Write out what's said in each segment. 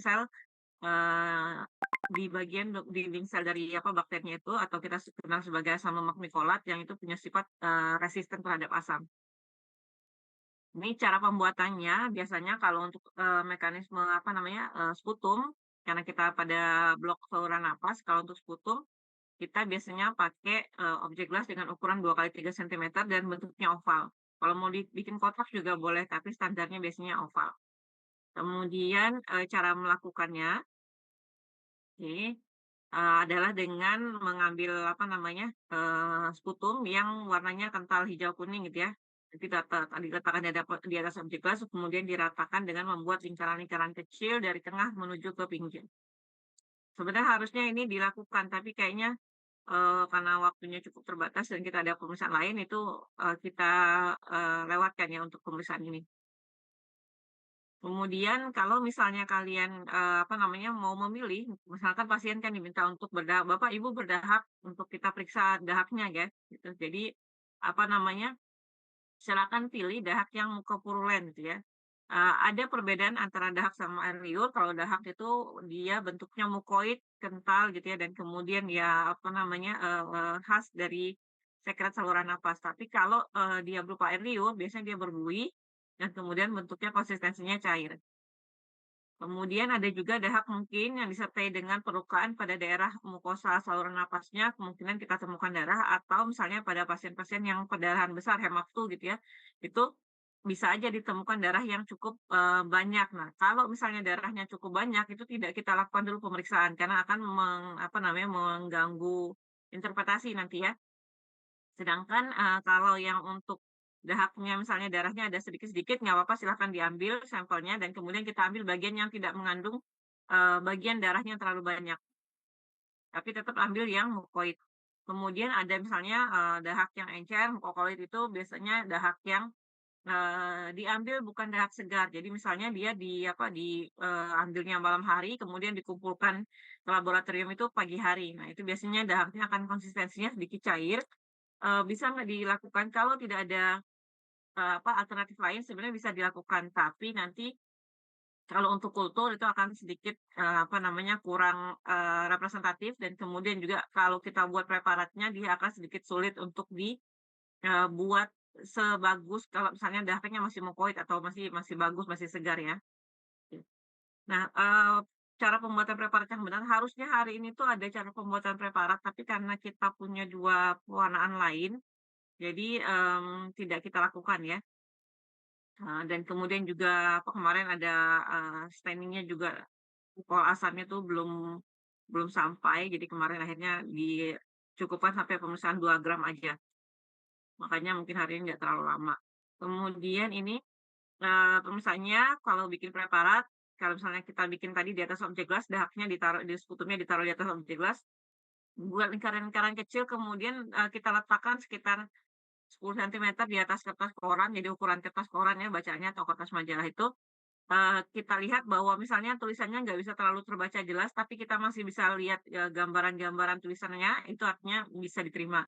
sel, eee, di bagian dinding sel dari apa, bakterinya itu atau kita kenal sebagai asam lemak mikolat yang itu punya sifat, resisten terhadap asam. Ini cara pembuatannya biasanya kalau untuk, mekanisme apa namanya, sputum, karena kita pada blok saluran napas, kalau untuk sputum kita biasanya pakai, objek gelas dengan ukuran 2 kali 3 sentimeter dan bentuknya oval. Kalau mau dibikin kotak juga boleh, tapi standarnya biasanya oval. Kemudian, cara melakukannya, oke, adalah dengan mengambil apa namanya, sputum yang warnanya kental hijau kuning gitu ya. Nanti diletakkan di atas objek gelas, kemudian diratakan dengan membuat lingkaran-lingkaran kecil dari tengah menuju ke pinggir. Sebenarnya harusnya ini dilakukan, tapi kayaknya, karena waktunya cukup terbatas dan kita ada pemeriksaan lain itu, kita, lewatkan ya untuk pemeriksaan ini. Kemudian kalau misalnya kalian, apa namanya, mau memilih, misalkan pasien kan diminta untuk "Bapak, Ibu berdahak," untuk kita periksa dahaknya ya, gitu. Jadi, apa namanya, silakan pilih dahak yang mukopurulen gitu ya. Ada perbedaan antara dahak sama air liur, kalau dahak itu dia bentuknya mukoid, kental gitu ya, dan kemudian ya, apa namanya, khas dari sekret saluran napas. Tapi kalau, dia berupa air liur, biasanya dia berbuih dan kemudian bentuknya konsistensinya cair. Kemudian ada juga dahak mungkin yang disertai dengan perlukaan pada daerah mukosa saluran napasnya, kemungkinan kita temukan darah atau misalnya pada pasien-pasien yang perdarahan besar, hemaftu gitu ya, itu bisa aja ditemukan darah yang cukup, banyak. Nah, kalau misalnya darahnya cukup banyak, itu tidak kita lakukan dulu pemeriksaan karena akan apa namanya, mengganggu interpretasi nanti ya. Sedangkan, kalau yang untuk dahaknya misalnya darahnya ada sedikit-sedikit nggak apa-apa silahkan diambil sampelnya dan kemudian kita ambil bagian yang tidak mengandung, bagian darahnya yang terlalu banyak, tapi tetap ambil yang mukoid. Kemudian ada misalnya, dahak yang encer, mukokoid itu biasanya dahak yang, diambil bukan dahak segar. Jadi misalnya dia ambilnya malam hari kemudian dikumpulkan ke laboratorium itu pagi hari. Nah itu biasanya dahaknya akan konsistensinya sedikit cair. Bisa nggak dilakukan kalau tidak ada, apa, alternatif lain sebenarnya bisa dilakukan, tapi nanti kalau untuk kultur itu akan sedikit, apa namanya, kurang, representatif dan kemudian juga kalau kita buat preparatnya dia akan sedikit sulit untuk buat sebagus kalau misalnya dahaknya masih mukoid atau masih masih bagus, masih segar ya. Nah, cara pembuatan preparat yang benar harusnya hari ini tuh ada cara pembuatan preparat, tapi karena kita punya 2 pewarnaan lain, jadi, tidak kita lakukan ya, dan kemudian juga apa kemarin ada, staining-nya juga alkohol asamnya tuh belum sampai, jadi kemarin akhirnya dicukupkan sampai pemeriksaan 2 gram aja, makanya mungkin hari ini nggak terlalu lama. Kemudian ini, pemirsaannya kalau bikin preparat, kalau misalnya kita bikin tadi di atas objek gelas, dahaknya sekutumnya ditaruh di atas objek gelas, buat lingkaran-lingkaran kecil kemudian, kita letakkan sekitar 10 sentimeter di atas kertas koran, jadi ukuran kertas koran ya bacanya atau kertas majalah itu, kita lihat bahwa misalnya tulisannya nggak bisa terlalu terbaca jelas, tapi kita masih bisa lihat, gambaran-gambaran tulisannya, itu artinya bisa diterima.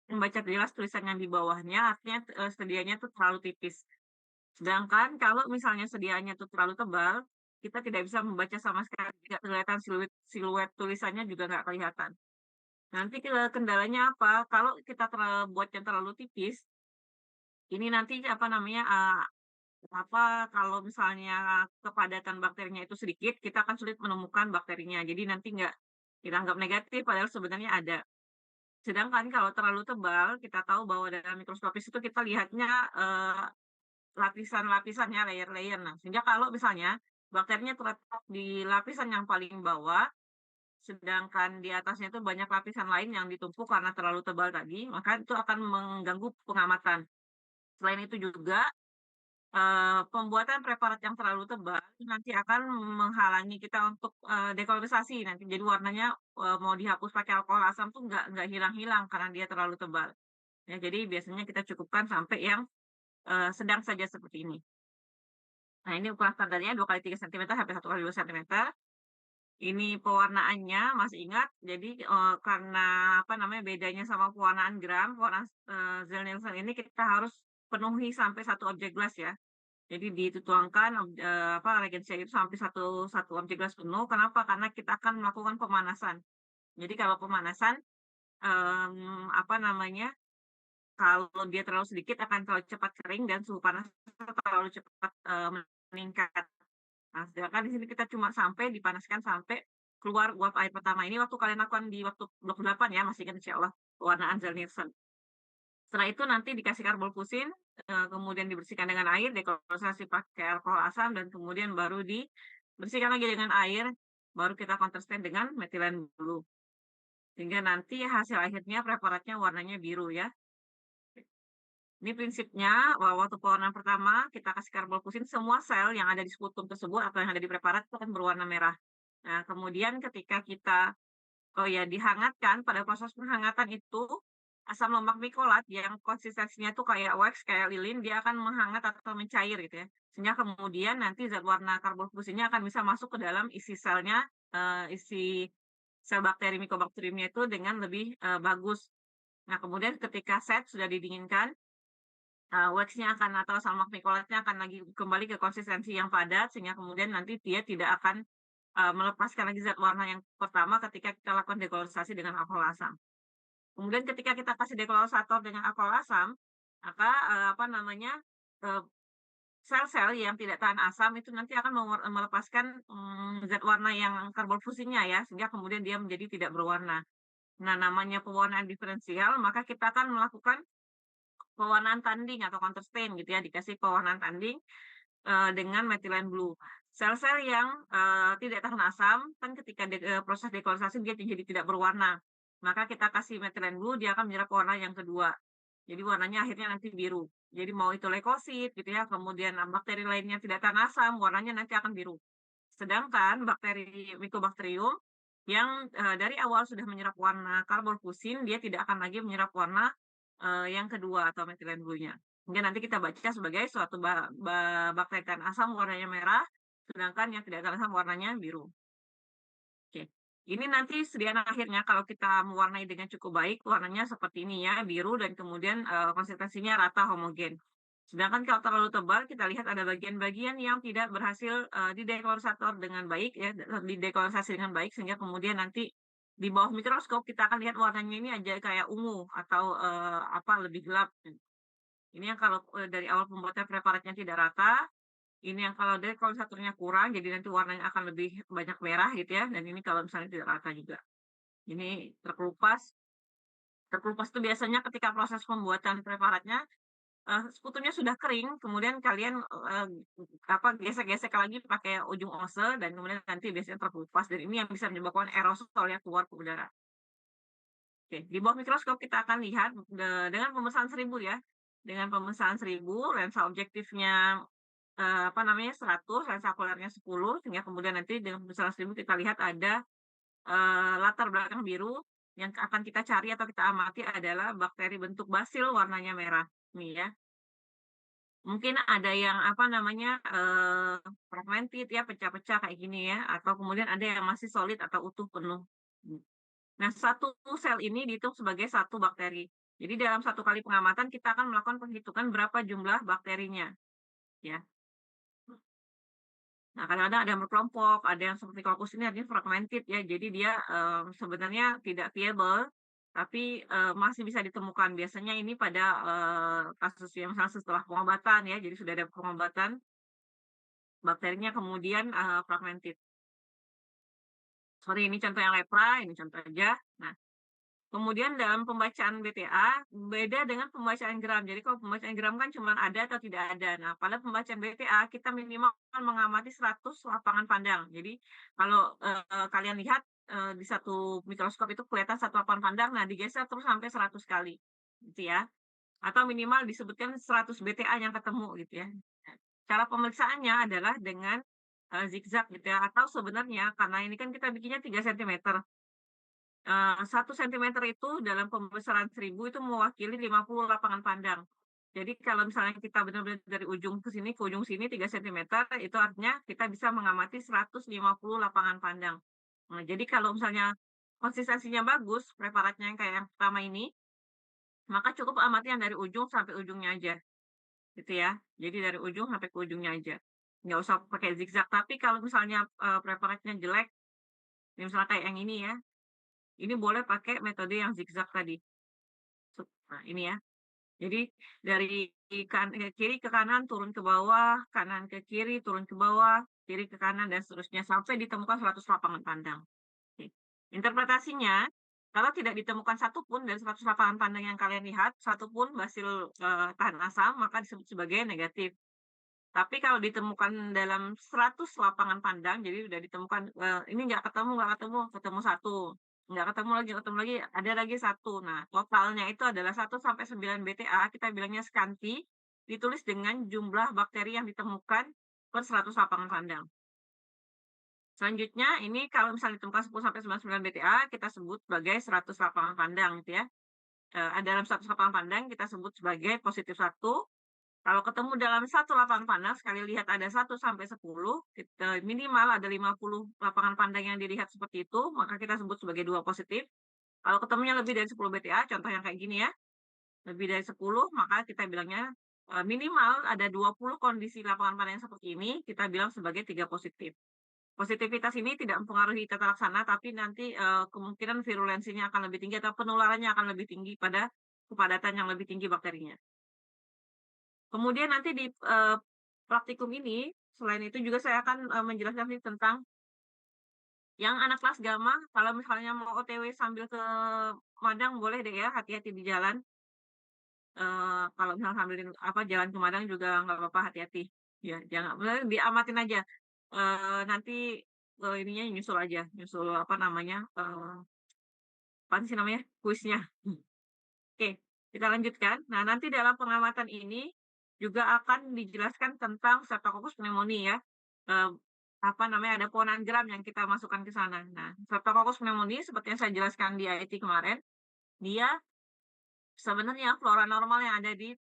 Membaca jelas tulisan yang di bawahnya artinya, sedianya tuh terlalu tipis. Sedangkan kalau misalnya sedianya tuh terlalu tebal, kita tidak bisa membaca sama sekali, tidak kelihatan siluet siluet tulisannya juga nggak kelihatan. Nanti kendalanya apa, kalau kita buatnya terlalu tipis, ini nanti apa namanya, kalau misalnya kepadatan bakterinya itu sedikit, kita akan sulit menemukan bakterinya. Jadi nanti nggak kita anggap negatif, padahal sebenarnya ada. Sedangkan kalau terlalu tebal, kita tahu bahwa dalam mikroskopis itu kita lihatnya, lapisan-lapisannya, layer-layer. Nah, sehingga kalau misalnya bakterinya terletak di lapisan yang paling bawah, sedangkan di atasnya itu banyak lapisan lain yang ditumpuk karena terlalu tebal tadi, maka itu akan mengganggu pengamatan. Selain itu juga, pembuatan preparat yang terlalu tebal nanti akan menghalangi kita untuk, dekolorisasi nanti. Jadi warnanya, mau dihapus pakai alkohol asam tuh nggak hilang-hilang karena dia terlalu tebal. Ya, jadi biasanya kita cukupkan sampai yang, sedang saja seperti ini. Nah, ini ukuran standarnya 2 kali 3 sentimeter sampai 1 kali 2 sentimeter. Ini pewarnaannya masih ingat, jadi, karena apa namanya, bedanya sama pewarnaan gram, pewarnaan, Zell Nielsen ini kita harus penuhi sampai 1 objek gelas ya. Jadi dituangkan, reagensia itu sampai satu satu objek gas penuh. Kenapa? Karena kita akan melakukan pemanasan. Jadi kalau pemanasan, apa namanya, kalau dia terlalu sedikit akan terlalu cepat kering dan suhu panas terlalu cepat, meningkat. Nah, sedangkan di sini kita cuma sampai dipanaskan sampai keluar uap air pertama. Ini waktu kalian lakukan di waktu blok 8 ya, masih ingat insyaallah pewarnaan Zell-Nielsen. Setelah itu nanti dikasih karbonfusin, kemudian dibersihkan dengan air, dekolorisasi pakai alkohol asam, dan kemudian baru dibersihkan lagi dengan air, baru kita counter stain dengan metilen blue. Sehingga nanti hasil akhirnya preparatnya warnanya biru ya. Ini prinsipnya, waktu pewarnaan pertama kita kasih karbonfusin, semua sel yang ada di sputum tersebut atau yang ada di preparat itu akan berwarna merah. Nah, kemudian ketika kita dihangatkan, pada proses penghangatan itu, asam lemak mikolat yang konsistensinya tuh kayak wax, kayak lilin, dia akan menghangat atau mencair gitu ya. Sehingga kemudian nanti zat warna karbonfusinnya akan bisa masuk ke dalam isi selnya, isi sel bakteri Mycobacteriumnya itu dengan lebih, bagus. Nah, kemudian ketika set sudah didinginkan, wax-nya akan atau asam lemak mikolatnya akan lagi kembali ke konsistensi yang padat, sehingga kemudian nanti dia tidak akan, melepaskan lagi zat warna yang pertama ketika kita lakukan dekolorisasi dengan alkohol asam. Kemudian ketika kita kasih dekolorisator dengan alkohol asam, maka, eee, sel-sel yang tidak tahan asam itu nanti akan melepaskan, zat warna yang karbonfusinnya ya, sehingga kemudian dia menjadi tidak berwarna. Nah, namanya pewarnaan diferensial, maka kita akan melakukan pewarnaan tanding atau counter stain gitu ya, dikasih pewarnaan tanding, dengan metilen blue. Sel-sel yang, tidak tahan asam, kan ketika proses dekolorisasi dia jadi tidak berwarna. Maka kita kasih metilen blue, dia akan menyerap warna yang kedua. Jadi warnanya akhirnya nanti biru. Jadi mau itu leukosit gitu ya, kemudian bakteri lainnya tidak tahan asam, warnanya nanti akan biru. Sedangkan bakteri Mycobacterium yang, dari awal sudah menyerap warna karbonfusin, dia tidak akan lagi menyerap warna, yang kedua atau metilen blue-nya. Hingga nanti kita baca sebagai suatu bakteri tahan asam warnanya merah, sedangkan yang tidak tahan asam warnanya biru. Oke. Ini nanti sediaan akhirnya kalau kita mewarnai dengan cukup baik, warnanya seperti ini ya, biru dan kemudian, konsistensinya rata homogen. Sedangkan kalau terlalu tebal, kita lihat ada bagian-bagian yang tidak berhasil, didekolorisasi dengan baik ya, didekolorisasi dengan baik sehingga kemudian nanti di bawah mikroskop kita akan lihat warnanya ini aja kayak ungu atau, lebih gelap. Ini yang kalau, dari awal pembuatan preparatnya tidak rata, ini yang kalau dekolorisasinya kurang, jadi nanti warnanya akan lebih banyak merah gitu ya, dan ini kalau misalnya tidak rata juga. Ini terkelupas. Terkelupas itu biasanya ketika proses pembuatan preparatnya, sekutunya sudah kering, kemudian kalian, gesek-gesek lagi pakai ujung ose dan kemudian nanti biasanya terkelupas dan ini yang bisa menyebabkan aerosol ya keluar ke udara. Oke, di bawah mikroskop kita akan lihat dengan pembesaran 1000 ya, dengan pembesaran 1000 lensa objektifnya 100, lensa okulernya 10, sehingga kemudian nanti dengan pembesaran 1000 kita lihat ada, latar belakang biru, yang akan kita cari atau kita amati adalah bakteri bentuk basil warnanya merah, nih ya. Mungkin ada yang fragmented ya, pecah-pecah kayak gini ya, atau kemudian ada yang masih solid atau utuh penuh. Mmm. Nah, satu sel ini dihitung sebagai satu bakteri. Jadi dalam satu kali pengamatan kita akan melakukan penghitungan berapa jumlah bakterinya, ya. Nah, kadang-kadang ada yang berkelompok, ada yang seperti Coccus ini artinya fragmented ya. Jadi dia, sebenarnya tidak viable, tapi, masih bisa ditemukan. Biasanya ini pada, kasus yang misalnya setelah pengobatan ya, jadi sudah ada pengobatan, bakterinya kemudian, fragmented. Sorry ini contoh yang lepra, ini contoh aja. Nah, kemudian dalam pembacaan BTA, beda dengan pembacaan gram. Jadi kalau pembacaan gram kan cuma ada atau tidak ada. Nah, pada pembacaan BTA kita minimal mengamati 100 lapangan pandang. Jadi kalau, kalian lihat, di satu mikroskop itu kelihatan satu lapangan pandang, nah digeser terus sampai 100 kali, gitu ya. Atau minimal disebutkan 100 BTA yang ketemu gitu ya. Nah, cara pemeriksaannya adalah dengan, zigzag gitu ya, atau sebenarnya karena ini kan kita bikinnya 3 sentimeter. 1 sentimeter itu dalam pembesaran 1000 itu mewakili 50 lapangan pandang. Jadi kalau misalnya kita benar-benar dari ujung ke sini, ke ujung sini 3 sentimeter, itu artinya kita bisa mengamati 150 lapangan pandang. Nah, jadi kalau misalnya konsistensinya bagus, preparatnya yang kayak yang pertama ini, maka cukup amati yang dari ujung sampai ujungnya aja. gitu ya. Jadi dari ujung sampai ke ujungnya aja. Nggak usah pakai zigzag. Tapi kalau misalnya, preparatnya jelek, misalnya kayak yang ini ya, ini boleh pakai metode yang zigzag tadi. Nah ini ya. Jadi dari kiri ke kanan, turun ke bawah, kanan ke kiri, turun ke bawah, kiri ke kanan, dan seterusnya sampai ditemukan 100 lapangan pandang. Oke. Interpretasinya, kalau tidak ditemukan satu pun dari 100 lapangan pandang yang kalian lihat, satu pun hasil, tahan asam, maka disebut sebagai negatif. Tapi kalau ditemukan dalam 100 lapangan pandang, jadi udah ditemukan, ini nggak ketemu, ketemu satu, nggak ketemu lagi, ada lagi satu. Nah, totalnya itu adalah 1 sampai 9 BTA, kita bilangnya scanty, ditulis dengan jumlah bakteri yang ditemukan per 100 lapangan pandang. Selanjutnya, ini kalau misalnya ditemukan 10 sampai 9 BTA, kita sebut sebagai 100 lapangan pandang gitu ya. Dalam 100 lapangan pandang kita sebut sebagai positif satu. Kalau ketemu dalam satu lapangan pandang, sekali lihat ada 1 sampai 10, minimal ada 50 lapangan pandang yang dilihat seperti itu, maka kita sebut sebagai 2 positif. Kalau ketemunya lebih dari 10 BTA, contoh yang kayak gini ya, lebih dari 10, maka kita bilangnya, minimal ada 20 kondisi lapangan pandang yang seperti ini, kita bilang sebagai 3 positif. Positivitas ini tidak mempengaruhi tata laksana, tapi nanti, kemungkinan virulensinya akan lebih tinggi atau penularannya akan lebih tinggi pada kepadatan yang lebih tinggi bakterinya. Kemudian nanti di, praktikum ini, selain itu juga saya akan, menjelaskan nih tentang yang anak kelas Gamma, kalau misalnya mau OTW sambil ke Madang boleh deh ya, hati-hati di jalan. Kalau misalnya sambil jalan ke Madang juga nggak apa-apa, hati-hati. Ya, jangan maksudnya diamatin aja, nanti, ininya nyusul aja, nyusul apa sih namanya, kuisnya. Oke, kita lanjutkan. Nah, nanti dalam pengamatan ini juga akan dijelaskan tentang Streptococcus pneumoniae ya. Eee, ada pohonan gram yang kita masukkan ke sana. Nah, Streptococcus pneumoniae seperti yang saya jelaskan di IT kemarin, dia sebenarnya flora normal yang ada di,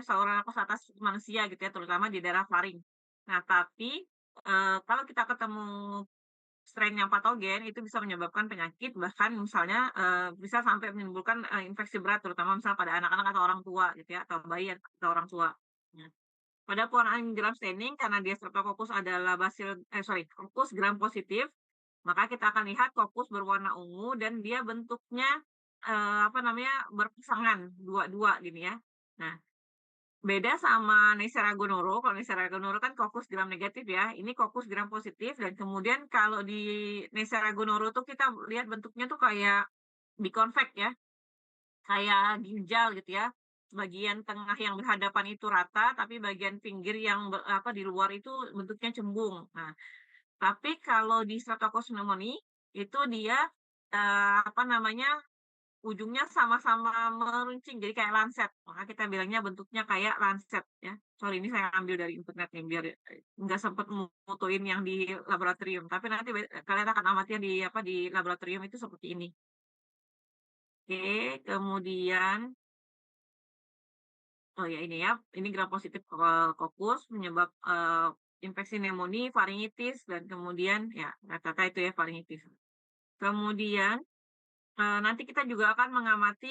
saluran nafas atas manusia gitu ya, terutama di daerah faring. Nah, tapi, kalau kita ketemu strain yang patogen itu bisa menyebabkan penyakit, bahkan misalnya, bisa sampai menimbulkan, infeksi berat terutama misalnya pada anak-anak atau orang tua gitu ya, atau bayi atau orang tua. Nah, pada pewarnaan gram staining karena dia Streptococcus adalah Coccus gram positif, maka kita akan lihat Coccus berwarna ungu dan dia bentuknya, berpasangan, dua-dua gini ya. Nah, beda sama Neisseria gonorrhoeae, kalau Neisseria gonorrhoeae kan Coccus gram negatif ya, ini Coccus gram positif dan kemudian kalau di Neisseria gonorrhoeae tuh kita lihat bentuknya tuh kayak biconvex ya, kayak ginjal gitu ya. Bagian tengah yang berhadapan itu rata, tapi bagian pinggir yang di luar itu bentuknya cembung. Nah, tapi kalau di Streptococcus pneumoniae itu dia, apa namanya, ujungnya sama-sama meruncing, jadi kayak lancet, maka kita bilangnya bentuknya kayak lancet ya. Sorry ini saya ambil dari internet nih biar, nggak sempet mutuin yang di laboratorium, tapi nanti kalian akan amati yang di laboratorium itu seperti ini. Oke, kemudian oh ya ini ya, ini gram positif Coccus menyebab, infeksi pneumonia, faringitis, dan kemudian ya rata-rata itu ya faringitis. Kemudian nanti kita juga akan mengamati,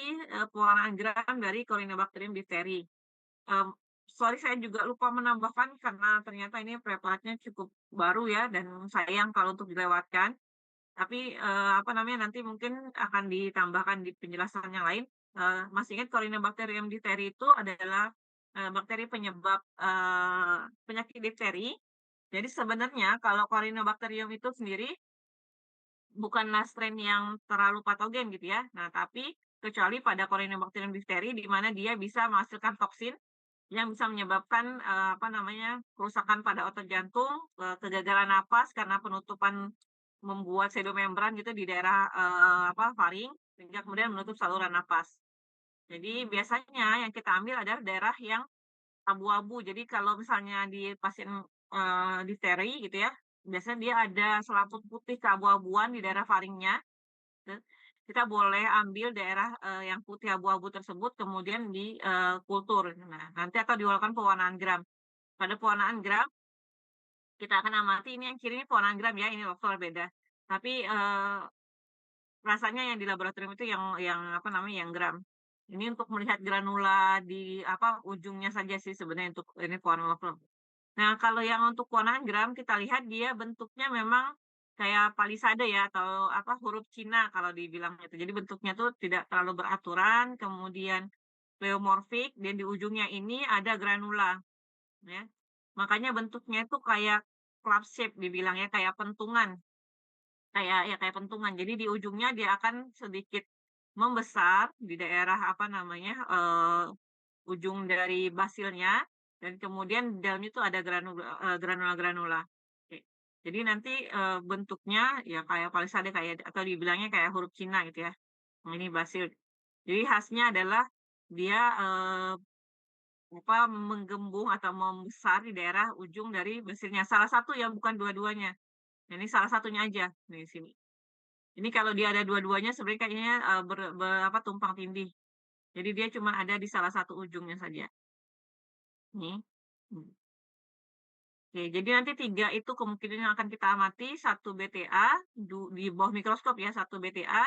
pewarnaan gram dari Corynebacterium diphtheria. Mmm, sorry saya juga lupa menambahkan karena ternyata ini preparatnya cukup baru ya dan sayang kalau untuk dilewatkan. Tapi, nanti mungkin akan ditambahkan di penjelasan yang lain. Masih ingat Corynebacterium diphtheria itu adalah, bakteri penyebab, penyakit difteri. Jadi sebenarnya kalau Corynebacterium itu sendiri bukanlah strain yang terlalu patogen gitu ya. Nah, tapi kecuali pada Corynebacterium diphtheria di mana dia bisa menghasilkan toksin yang bisa menyebabkan, kerusakan pada otot jantung, kegagalan napas karena penutupan membuat pseudomembran gitu di daerah, faring, sehingga kemudian menutup saluran napas. Jadi biasanya yang kita ambil adalah daerah yang abu-abu. Jadi kalau misalnya di pasien, difteri gitu ya, biasanya dia ada selaput putih keabu-abuan di daerah faringnya, eee, kita boleh ambil daerah, yang putih abu-abu tersebut kemudian kultur. Nah, nanti atau dilakukan pewarnaan gram. Pada pewarnaan gram, kita akan amati ini yang kiri ini pewarnaan gram ya, ini lokal beda. Tapi, rasanya yang di laboratorium itu yang yang gram. Ini untuk melihat granula di apa, ujungnya saja sih sebenarnya untuk ini warna love. Nah, kalau yang untuk warna gram kita lihat dia bentuknya memang kayak palisade ya atau apa, huruf Cina kalau dibilang itu. Jadi bentuknya tuh tidak terlalu beraturan, kemudian pleomorfik dan di ujungnya ini ada granula, ya. Makanya bentuknya itu kayak club shape dibilang ya, kayak pentungan. Kayak ya kayak pentungan. Jadi di ujungnya dia akan sedikit membesar di daerah apa namanya, ujung dari basilnya dan kemudian di dalamnya itu ada granula-granula. Oke. Jadi nanti, bentuknya ya kayak palisade kayak atau dibilangnya kayak huruf Cina gitu ya. Nah ini basil. Jadi khasnya adalah dia, apa, menggembung atau membesar di daerah ujung dari basilnya. Salah satu ya bukan dua-duanya. Nah ini salah satunya aja di sini. Ini kalau dia ada dua-duanya sebenarnya kayaknya, apa, tumpang tindih. Jadi dia cuma ada di salah satu ujungnya saja, nih. Mmm, oke, jadi nanti 3 itu kemungkinan yang akan kita amati, 1 BTA, di bawah mikroskop ya, 1 BTA,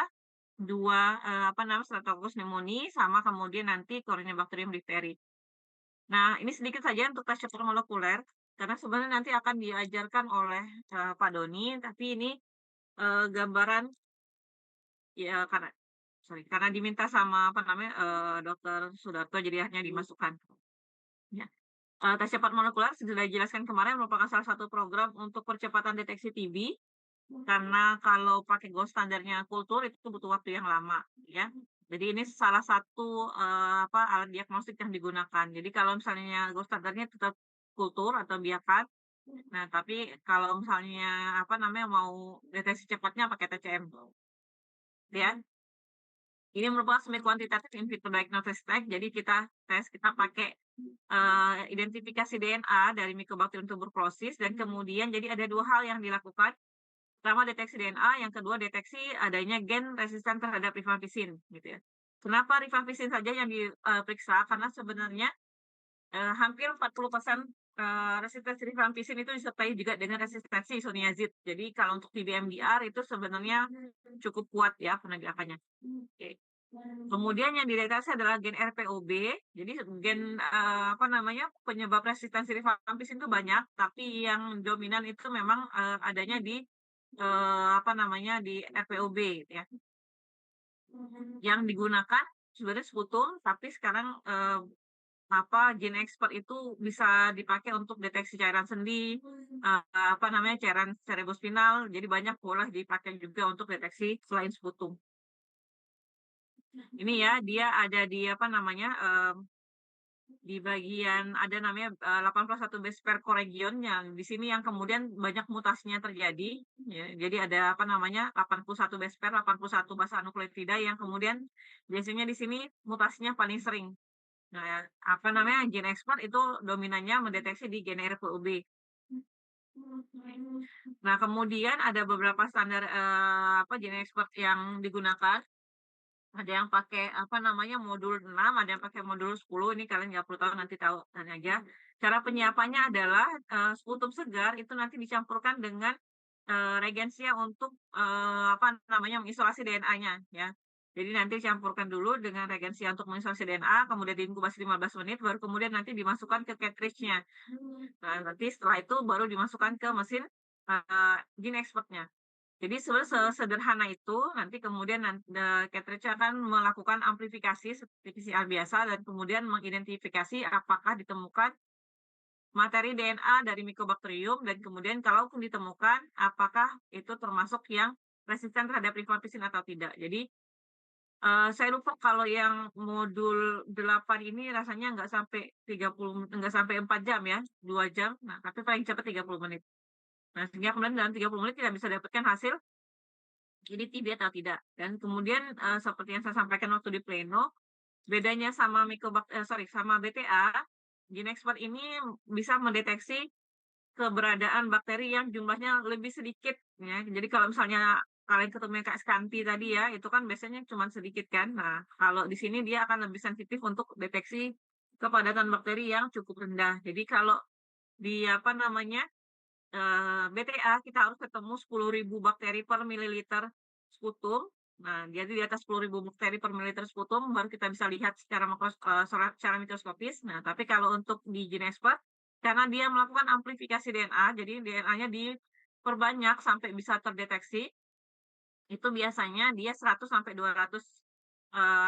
2 apa namanya, Streptococcus pneumoniae, sama kemudian nanti Corynebacterium diphtheria. Nah, ini sedikit saja untuk tes cepat molekuler, karena sebenarnya nanti akan diajarkan oleh, Pak Doni, tapi ini, gambaran ya karena diminta sama apa namanya, Dokter Sudarto jadi akhirnya dimasukkan, ya. Tes cepat molekuler sudah dijelaskan kemarin merupakan salah satu program untuk percepatan deteksi TB, karena kalau pakai gold standarnya kultur itu butuh waktu yang lama, ya. Jadi ini salah satu, apa, alat diagnostik yang digunakan. Jadi kalau misalnya gold standarnya tetap kultur atau biakan, nah tapi kalau misalnya, apa namanya, mau deteksi cepatnya pakai TCM, ya. Ini merupakan semi kuantitatif in vitro diagnostic test, jadi kita pakai, identifikasi DNA dari Mycobacterium tuberculosis dan kemudian jadi ada 2 hal yang dilakukan. Pertama deteksi DNA, yang kedua deteksi adanya gen resisten terhadap rifampicin, gitu ya. Kenapa rifampicin saja yang diperiksa? Karena sebenarnya, hampir 40%, resistensi rifampicin itu disertai juga dengan resistensi isoniazid. Jadi kalau untuk TB-MDR itu sebenarnya cukup kuat ya penegakannya. Oke. Kemudian yang dideteksi adalah gen RPOB, jadi gen, apa namanya, penyebab resistensi rifampicin itu banyak, tapi yang dominan itu memang, adanya di, apa namanya, di RPOB gitu ya. Yang digunakan sebenarnya sekutum, tapi sekarang, apa, GeneXpert itu bisa dipakai untuk deteksi cairan sendi, apa namanya, cairan cerebrospinal, jadi banyak boleh dipakai juga untuk deteksi selain sekutum. Ini ya, dia ada di apa namanya, di bagian ada namanya, 81 base pair coregion yang di sini yang kemudian banyak mutasinya terjadi, ya. Jadi ada apa namanya, 81 base pair, 81 basa nukleotida yang kemudian biasanya di sini mutasinya paling sering. Nah, apa namanya, GeneXpert itu dominannya mendeteksi di gen RPOB. Nah, kemudian ada beberapa standar, apa, GeneXpert yang digunakan. Ada yang pakai, apa namanya, modul 6, ada yang pakai modul 10, ini kalian nggak perlu tahu, nanti tahu tanya aja. Cara penyiapannya adalah, sekutum segar itu nanti dicampurkan dengan, regensia untuk, apa namanya, mengisolasi DNA-nya, ya. Jadi nanti campurkan dulu dengan regensia untuk mengisolasi DNA, kemudian diinkubasi 15 menit, baru kemudian nanti dimasukkan ke cartridge-nya. Nah, nanti setelah itu baru dimasukkan ke mesin, gene expert-nya. Jadi sebenarnya sesederhana itu, nanti kemudian cartridge akan melakukan amplifikasi seperti PCR biasa dan kemudian mengidentifikasi apakah ditemukan materi DNA dari Mycobacterium dan kemudian kalaupun ditemukan, apakah itu termasuk yang resisten terhadap rifampicin atau tidak. Jadi, saya lupa kalau yang modul 8 ini rasanya nggak sampai 4 jam ya, 2 jam, nah tapi paling cepat 30 menit. Nah, sehingga kemudian dalam 30 menit kita bisa dapatkan hasil ini TB atau tidak. Dan kemudian, seperti yang saya sampaikan waktu di pleno, bedanya sama sama BTA, GeneXpert ini bisa mendeteksi keberadaan bakteri yang jumlahnya lebih sedikit, ya. Jadi kalau misalnya kalian ketemu yang kayak Scanti tadi ya, itu kan biasanya cuma sedikit kan. Nah, kalau di sini dia akan lebih sensitif untuk deteksi kepadatan bakteri yang cukup rendah. Jadi kalau di apa namanya, BTA kita harus ketemu 10.000 bakteri per mililiter sputum, Nah, jadi di atas 10.000 bakteri per mililiter sputum baru kita bisa lihat secara secara mikroskopis. Nah, tapi kalau untuk di GeneXpert, karena dia melakukan amplifikasi DNA, jadi DNA-nya diperbanyak sampai bisa terdeteksi, itu biasanya dia 100 sampai 200,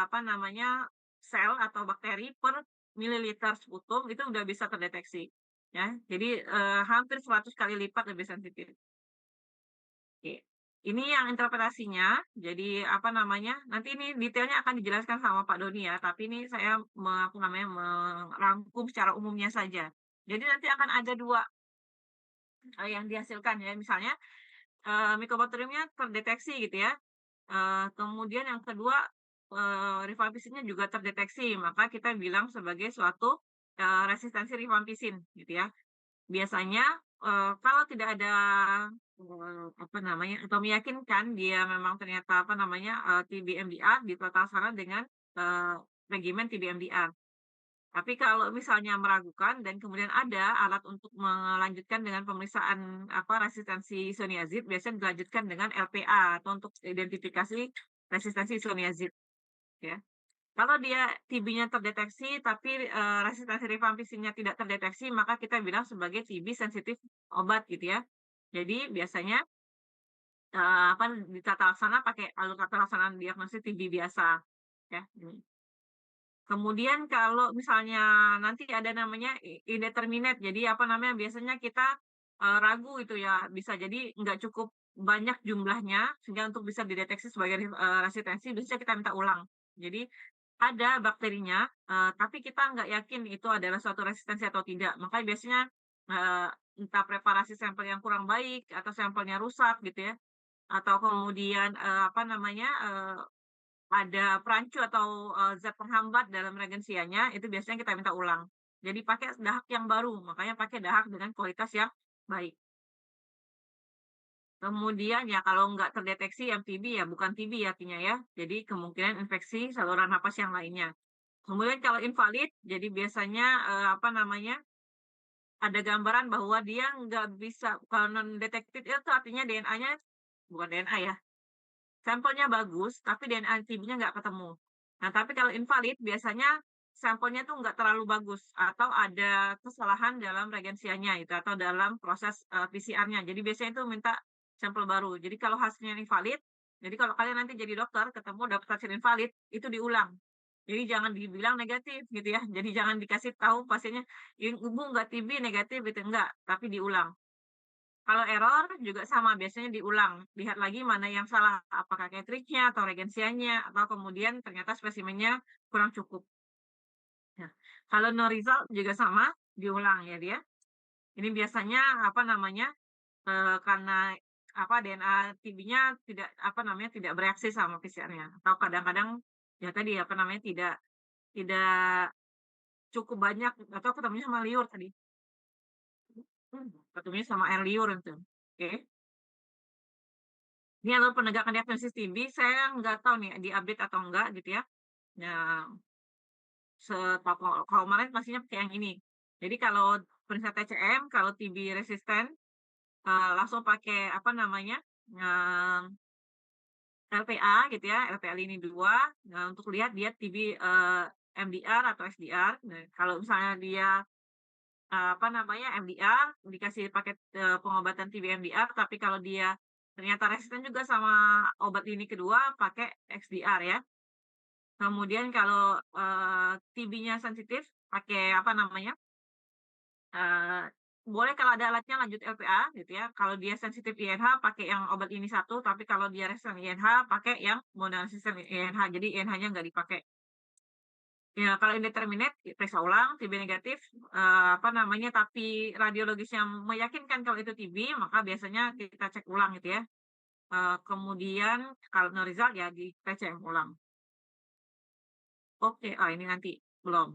apa namanya, sel atau bakteri per mililiter sputum itu udah bisa terdeteksi, ya. Jadi, hampir 100 kali lipat lebih sensitif. Oke. Ini yang interpretasinya, jadi apa namanya, nanti ini detailnya akan dijelaskan sama Pak Doni ya, tapi ini saya apa namanya, merangkum secara umumnya saja. Jadi nanti akan ada 2 yang dihasilkan ya, misalnya, Mycobacteriumnya terdeteksi gitu ya, kemudian yang kedua, rifampicin juga terdeteksi, maka kita bilang sebagai suatu, resistensi rifampicin gitu ya. Biasanya, kalau tidak ada, apa namanya, atau meyakinkan dia memang ternyata, apa namanya, TB-MDR ditata dengan, eee, regimen TB-MDR. Tapi kalau misalnya meragukan dan kemudian ada alat untuk melanjutkan dengan pemeriksaan, apa, resistensi isoniazid, biasanya dilanjutkan dengan LPA atau untuk identifikasi resistensi isoniazid, ya. Kalau dia TB-nya terdeteksi tapi, resistensi rifampicin-nya tidak terdeteksi, maka kita bilang sebagai TB sensitif obat gitu ya. Jadi biasanya, apa, ditata laksana pakai alur tata laksanaan diagnosis TB biasa, ya. Kemudian kalau misalnya nanti ada namanya indeterminate, jadi apa namanya, biasanya kita, ragu itu ya, bisa jadi nggak cukup banyak jumlahnya sehingga untuk bisa dideteksi sebagai resistensi, biasanya kita minta ulang. Jadi ada bakterinya, tapi kita nggak yakin itu adalah suatu resistensi atau tidak. Makanya biasanya, entah preparasi sampel yang kurang baik atau sampelnya rusak gitu ya, atau kemudian, apa namanya, ada perancu atau, zat penghambat dalam reagensianya, itu biasanya kita minta ulang. Jadi pakai dahak yang baru, makanya pakai dahak dengan kualitas yang baik. Kemudian ya kalau nggak terdeteksi MTB ya bukan TB ya artinya ya, jadi kemungkinan infeksi saluran napas yang lainnya. Kemudian kalau invalid, jadi biasanya, apa namanya, ada gambaran bahwa dia nggak bisa kalau non-detected itu artinya DNA-nya bukan DNA ya, sampelnya bagus, tapi DNA TB-nya nggak ketemu. Nah, tapi kalau invalid biasanya sampelnya tuh nggak terlalu bagus atau ada kesalahan dalam reagensianya itu atau dalam proses, PCR-nya. Jadi biasanya itu minta sampel baru. Jadi kalau hasilnya invalid, jadi kalau kalian nanti jadi dokter ketemu dapat hasil invalid, itu diulang. Jadi jangan dibilang negatif gitu ya. Jadi jangan dikasih tahu pasiennya, "Ibu nggak TB, negatif," gitu, enggak, tapi diulang. Kalau error juga sama, biasanya diulang, lihat lagi mana yang salah, apakah cartridge-nya atau regensianya, atau kemudian ternyata spesimennya kurang cukup. Nah, kalau no result juga sama, diulang ya dia. Ini biasanya apa namanya, karena apa, DNA TB-nya tidak apa namanya, tidak bereaksi sama PCR-nya, atau kadang-kadang ya tadi apa namanya, tidak tidak cukup banyak atau ketemunya sama liur tadi, ketemunya sama air liur itu. Oke. Ini alur penegakan diagnosis TB saya nggak tahu nih di-update atau enggak gitu ya. Nah, setahu kalau kemarin pastinya pakai yang ini. Jadi kalau periksa TCM, kalau TB resisten, langsung pakai apa namanya, LPA gitu ya, LPA lini 2, untuk lihat dia TB, MDR atau SDR. Nah, kalau misalnya dia, apa namanya, MDR dikasih paket, pengobatan TB MDR, tapi kalau dia ternyata resisten juga sama obat lini kedua, pakai XDR ya. Kemudian kalau, TB-nya sensitif pakai apa namanya, eee, boleh kalau ada alatnya lanjut LPA gitu ya, kalau dia sensitif INH pakai yang obat ini satu, tapi kalau dia resisten INH pakai yang monoresisten INH, jadi INH-nya nggak dipakai. Ya kalau indeterminate periksa ulang, TB negatif, apa namanya, tapi radiologisnya meyakinkan kalau itu TB, maka biasanya kita cek ulang gitu ya, kemudian kalau no result ya di TCM ulang. Oke, oh ini nanti, belum.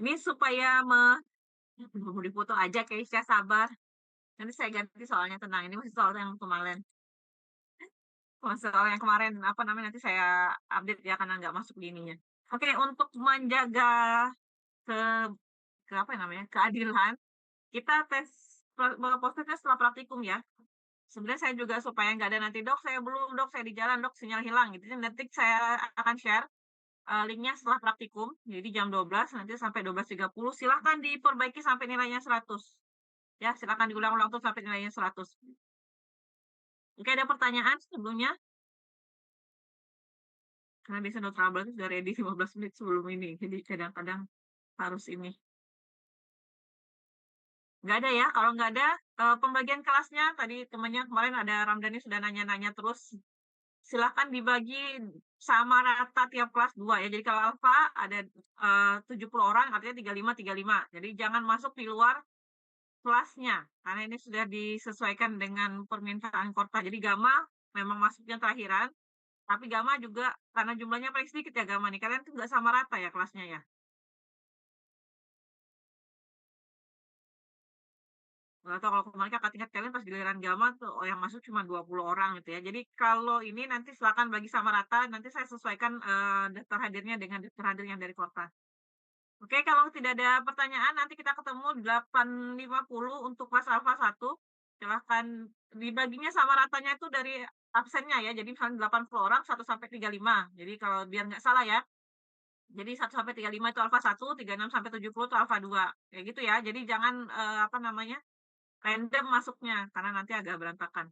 Ini supaya mau dipoto aja Keisha, sabar. Nanti saya ganti soalnya, tenang, ini masih soal yang kemarin. Soal yang kemarin, apa namanya, nanti saya update ya karena nggak masuk di ininya. Oke, untuk menjaga ke apa ya namanya, keadilan, kita tes positifnya setelah praktikum ya. Sebenarnya saya juga supaya nggak ada nanti, "Dok, saya belum dok, saya di jalan dok, sinyal hilang," gitu kan, nanti saya akan share, link-nya setelah praktikum, jadi jam 12 nanti sampai 12.30 silahkan diperbaiki sampai nilainya 100, ya silakan diulang-ulang terus sampai nilainya 100. Oke, ada pertanyaan sebelumnya? Karena biasanya no trouble itu sudah ready 15 menit sebelum ini, jadi kadang-kadang harus ini. Nggak ada ya? Kalau nggak ada, pembagian kelasnya tadi temennya kemarin ada Ramdhani sudah nanya-nanya terus, silakan dibagi sama rata tiap kelas 2 ya. Jadi kalau alfa ada, 70 orang artinya 35 35. Jadi jangan masuk di luar kelasnya, karena ini sudah disesuaikan dengan permintaan Korta. Jadi gamma memang masuknya terakhiran, tapi gamma juga karena jumlahnya paling sedikit ya gamma nih, kalian tuh nggak sama rata ya kelasnya ya? Nggak tahu kalau kemarin kakak tingkat kalian pas giliran gamma tuh, oh yang masuk cuma 20 orang gitu ya. Jadi kalau ini nanti silakan bagi sama rata, nanti saya sesuaikan, daftar hadirnya dengan daftar hadir yang dari Korta. Oke, kalau tidak ada pertanyaan nanti kita ketemu 8.50 untuk kelas alfa 1. Silahkan dibaginya sama ratanya itu dari absennya ya, jadi misalnya 80 orang 1 sampai 35. Jadi kalau biar nggak salah ya, jadi 1 sampai 35 itu alfa 1, 36 sampai 70 itu alfa 2, kayak gitu ya. Jadi jangan, apa namanya, random masuknya, karena nanti agak berantakan.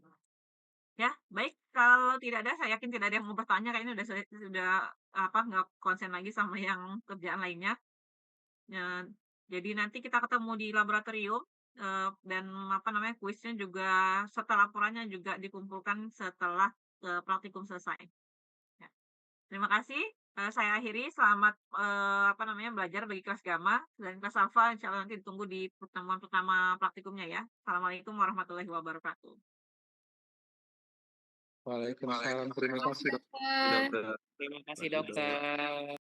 Ya, baik, kalau tidak ada, saya yakin tidak ada yang mau bertanya, kayaknya sudah, apa, nggak konsen lagi sama yang kerjaan lainnya. Jadi nanti kita ketemu di laboratorium, dan, apa namanya, kuisnya juga serta laporannya juga dikumpulkan setelah, praktikum selesai. Ya, terima kasih, saya akhiri. Selamat, apa namanya, belajar bagi kelas Gamma dan kelas Alpha insyaallah nanti ditunggu di pertemuan pertama praktikumnya ya. Assalamualaikum warahmatullahi wabarakatuh. Waalaikumsalam, terima kasih Dokter. dokter. Terima kasih, dokter.